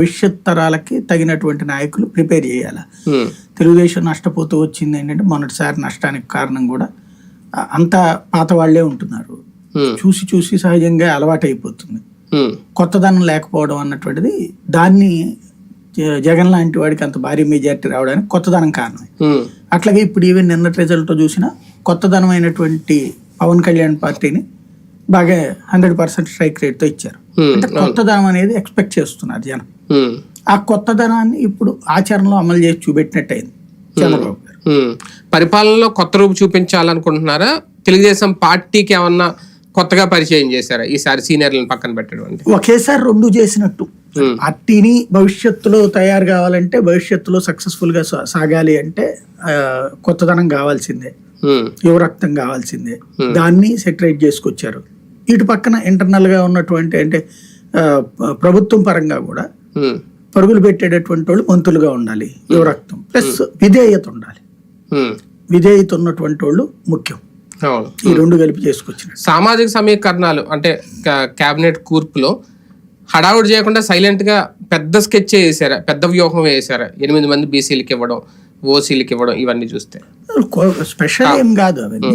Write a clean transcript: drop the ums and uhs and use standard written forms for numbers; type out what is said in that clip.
భవిష్యత్ తరాలకి తగినటువంటి నాయకులు ప్రిపేర్ చేయాలి. తెలుగుదేశం నష్టపోతూ వచ్చింది ఏంటంటే మొదటిసారి నష్టానికి కారణం కూడా అంతా పాత వాళ్లే ఉంటున్నారు. చూసి చూసి సహజంగా అలవాటు అయిపోతుంది. కొత్తదనం లేకపోవడం అన్నటువంటిది దాన్ని జగన్ లాంటి వాడికి అంత భారీ మెజార్టీ రావడానికి కొత్తదనం కారణం. అట్లాగే ఇప్పుడు ఈవెన్ నిన్నటి రిజల్ట్ చూసినా కొత్తదనం అయినటువంటి పవన్ కళ్యాణ్ పార్టీని బాగా 100% స్ట్రైక్ రేట్ తో ఇచ్చారు. అంటే కొత్తదనం అనేది ఎక్స్పెక్ట్ చేస్తున్నారు జనం. ఆ కొత్తదనాన్ని ఇప్పుడు ఆచరణలో అమలు చేసి చూపెట్టినట్టు అయింది చంద్రబాబు గారు. పరిపాలనలో కొత్త రూపు చూపించాలనుకుంటున్నారా? తెలుగుదేశం పార్టీకి ఏమన్నా కొత్తగా పరిచయం చేశారా ఈసారి సీనియర్లను పక్కన పెట్టడం? అంటే ఒకేసారి రెండు చేసినట్టు. పార్టీని భవిష్యత్తులో తయారు కావాలంటే, భవిష్యత్తులో సక్సెస్ఫుల్ గా సాగాలి అంటే కొత్తదనం కావాల్సిందే, యువరక్తం కావాల్సిందే. దాన్ని సెటరేట్ చేసుకొచ్చారు. ఇటు పక్కన ఇంటర్నల్ గా ఉన్నటువంటి అంటే ప్రభుత్వం పరంగా కూడా పరుగులు పెట్టేటటువంటి వాళ్ళు మంత్రులుగా ఉండాలి, యువరక్తం ప్లస్ విధేయత ఉండాలి. విధేయత ఉన్నటువంటి వాళ్ళు ముఖ్యం. ఈ రెండు కలిపి చేసుకొచ్చిన సామాజిక సమీకరణాలు అంటే కేబినెట్ కూర్పులో హడావుడి చేయకుండా సైలెంట్ గా పెద్ద స్కెచ్ వేసారా, పెద్ద వ్యూహం వేసారా? 8 మంది బీసీలకి ఇవ్వడం, ఓసీలకి ఇవ్వడం, ఇవన్నీ చూస్తే స్పెషల్ ఏం కాదు అవన్నీ.